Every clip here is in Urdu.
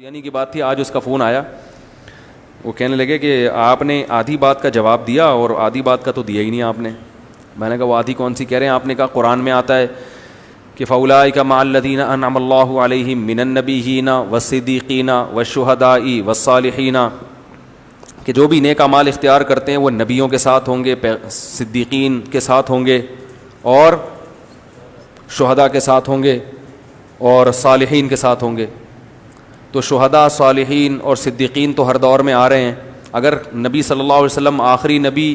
یعنی کی بات تھی، آج اس کا فون آیا، وہ کہنے لگے کہ آپ نے آدھی بات کا جواب دیا اور آدھی بات کا تو دیا ہی نہیں آپ نے. میں نے کہا وہ آدھی کون سی کہہ رہے ہیں؟ آپ نے کہا قرآن میں آتا ہے کہ فَأُولَٰئِکَ مَعَ الَّذِينَ أَنْعَمَ اللَّهُ عَلَيْهِم مِّنَ النَّبِيِّينَ وَالصِّدِّيقِينَ وَالشُّهَدَاءِ وَالصَّالِحِينَ، کہ جو بھی نیک اعمال اختیار کرتے ہیں وہ نبیوں کے ساتھ ہوں گے، صدیقین کے ساتھ ہوں گے، اور شہداء کے ساتھ ہوں گے، اور صالحین کے ساتھ ہوں گے. تو شہداء، صالحین اور صدیقین تو ہر دور میں آ رہے ہیں. اگر نبی صلی اللہ علیہ وسلم آخری نبی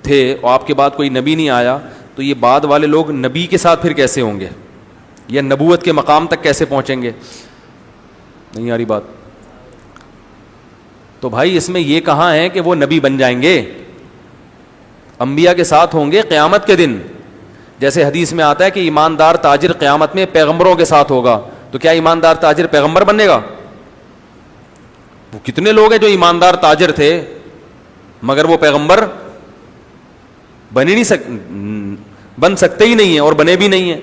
تھے اور آپ کے بعد کوئی نبی نہیں آیا تو یہ بعد والے لوگ نبی کے ساتھ پھر کیسے ہوں گے، یا نبوت کے مقام تک کیسے پہنچیں گے؟ نہیں آ رہی بات؟ تو بھائی اس میں یہ کہاں ہے کہ وہ نبی بن جائیں گے؟ انبیاء کے ساتھ ہوں گے قیامت کے دن. جیسے حدیث میں آتا ہے کہ ایماندار تاجر قیامت میں پیغمبروں کے ساتھ ہوگا. تو کیا ایماندار تاجر پیغمبر بنے گا؟ وہ کتنے لوگ ہیں جو ایماندار تاجر تھے مگر وہ پیغمبر بن سکتے ہی نہیں ہیں اور بنے بھی نہیں ہیں.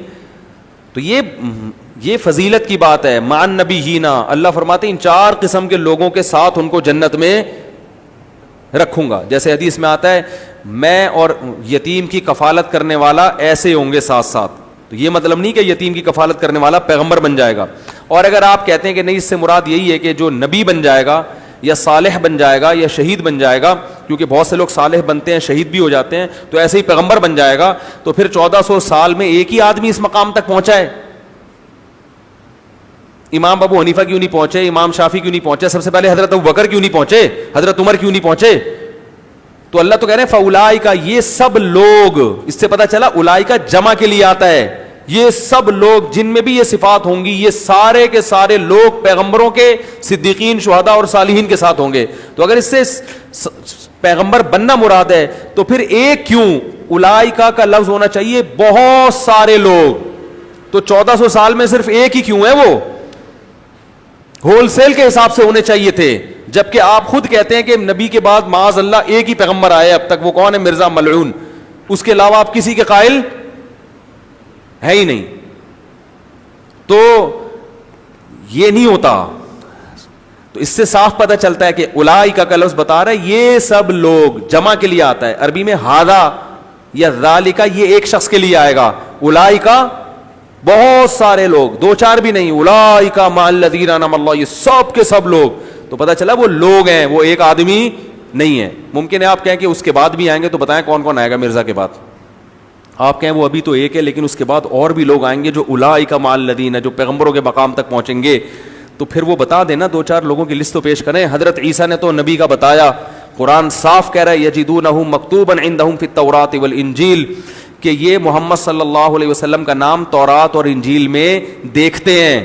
تو یہ فضیلت کی بات ہے. مع النبیین، اللہ فرماتے ہیں ان چار قسم کے لوگوں کے ساتھ ان کو جنت میں رکھوں گا. جیسے حدیث میں آتا ہے میں اور یتیم کی کفالت کرنے والا ایسے ہوں گے ساتھ ساتھ. تو یہ مطلب نہیں کہ یتیم کی کفالت کرنے والا پیغمبر بن جائے گا. اور اگر آپ کہتے ہیں کہ نہیں، اس سے مراد یہی ہے کہ جو نبی بن جائے گا یا صالح بن جائے گا یا شہید بن جائے گا، کیونکہ بہت سے لوگ صالح بنتے ہیں شہید بھی ہو جاتے ہیں، تو ایسے ہی پیغمبر بن جائے گا، تو پھر 1400 سال میں ایک ہی آدمی اس مقام تک پہنچا ہے. امام ابو حنیفہ کیوں نہیں پہنچے؟ امام شافعی کیوں نہیں پہنچے؟ سب سے پہلے حضرت ابوبکر کیوں نہیں پہنچے؟ حضرت عمر کیوں نہیں پہنچے؟ تو اللہ تو کہہ رہے ہیں فاولائکا، یہ سب لوگ. اس سے پتہ چلا اولائکا جمع کے لیے آتا ہے. یہ سب لوگ جن میں بھی یہ صفات ہوں گی، یہ سارے کے سارے لوگ پیغمبروں کے، صدیقین، شہداء اور صالحین کے ساتھ ہوں گے. تو اگر اس سے پیغمبر بننا مراد ہے تو پھر ایک کیوں؟ اولائکا کا لفظ ہونا چاہیے بہت سارے لوگ. تو 1400 سال میں صرف ایک ہی کیوں ہے؟ وہ ہول سیل کے حساب سے ہونے چاہیے تھے. جبکہ آپ خود کہتے ہیں کہ نبی کے بعد معاذ اللہ ایک ہی پیغمبر آیا اب تک، وہ کون ہے؟ مرزا ملعون. اس کے علاوہ آپ کسی کے قائل ہے ہی نہیں. تو یہ نہیں ہوتا. تو اس سے صاف پتہ چلتا ہے کہ اولائکا کا لفظ بتا رہا ہے یہ سب لوگ، جمع کے لیے آتا ہے. عربی میں ہذا یا ذالکا یہ ایک شخص کے لیے آئے گا. اولائکا بہت سارے لوگ، دو چار بھی نہیں. اولئک مع الذین انعم اللہ، یہ سب کے سب لوگ. تو پتہ چلا وہ لوگ ہیں، وہ ایک آدمی نہیں ہے. ممکن ہے آپ کہیں کہ اس کے بعد بھی آئیں گے، تو بتائیں کون کون آئے گا مرزا کے بعد؟ آپ کہیں وہ ابھی تو ایک ہے، لیکن اس کے بعد اور بھی لوگ آئیں گے جو اولئک مع الذین، جو پیغمبروں کے مقام تک پہنچیں گے. تو پھر وہ بتا دینا، دو چار لوگوں کی لسٹ تو پیش کریں. حضرت عیسیٰ نے تو نبی کا بتایا. قرآن صاف کہہ رہا ہے یجدونہ مکتوبا عندہم فی التوراۃ والانجیل، کہ یہ محمد صلی اللہ علیہ وسلم کا نام تورات اور انجیل میں دیکھتے ہیں.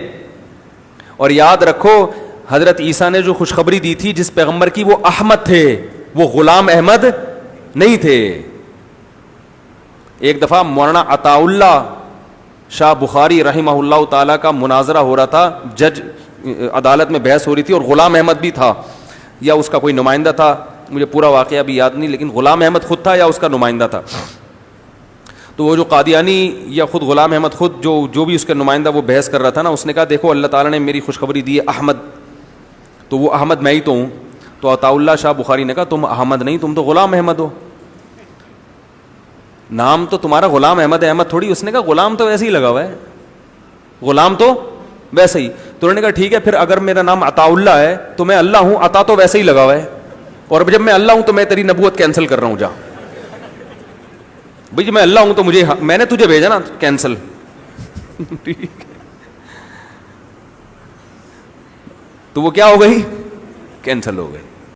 اور یاد رکھو حضرت عیسیٰ نے جو خوشخبری دی تھی جس پیغمبر کی، وہ احمد تھے، وہ غلام احمد نہیں تھے. ایک دفعہ مولانا عطا اللہ شاہ بخاری رحمہ اللہ تعالیٰ کا مناظرہ ہو رہا تھا، جج عدالت میں بحث ہو رہی تھی، اور غلام احمد بھی تھا یا اس کا کوئی نمائندہ تھا، مجھے پورا واقعہ ابھی یاد نہیں، لیکن غلام احمد خود تھا یا اس کا نمائندہ تھا. تو وہ جو قادیانی یا خود غلام احمد خود جو بھی اس کا نمائندہ وہ بحث کر رہا تھا نا، اس نے کہا دیکھو اللہ تعالیٰ نے میری خوشخبری دی ہے احمد، تو وہ احمد میں ہی تو ہوں. تو عطا اللہ شاہ بخاری نے کہا تم احمد نہیں، تم تو غلام احمد ہو، نام تو تمہارا غلام احمد ہے، احمد تھوڑی. اس نے کہا غلام تو ویسے ہی لگا ہوا ہے، غلام تو ویسے ہی. تو انہوں نے کہا ٹھیک ہے پھر اگر میرا نام عطا اللہ ہے تو میں اللہ ہوں، عطا تو ویسے ہی لگا ہوا ہے، اور جب میں اللہ ہوں تو میں تیری نبوت کینسل کر رہا ہوں. جا بھائی میں اللہ ہوں تو میں نے تجھے بھیجا نا، کینسل. ٹھیک تو وہ کیا ہو گئی؟ کینسل ہو گئی.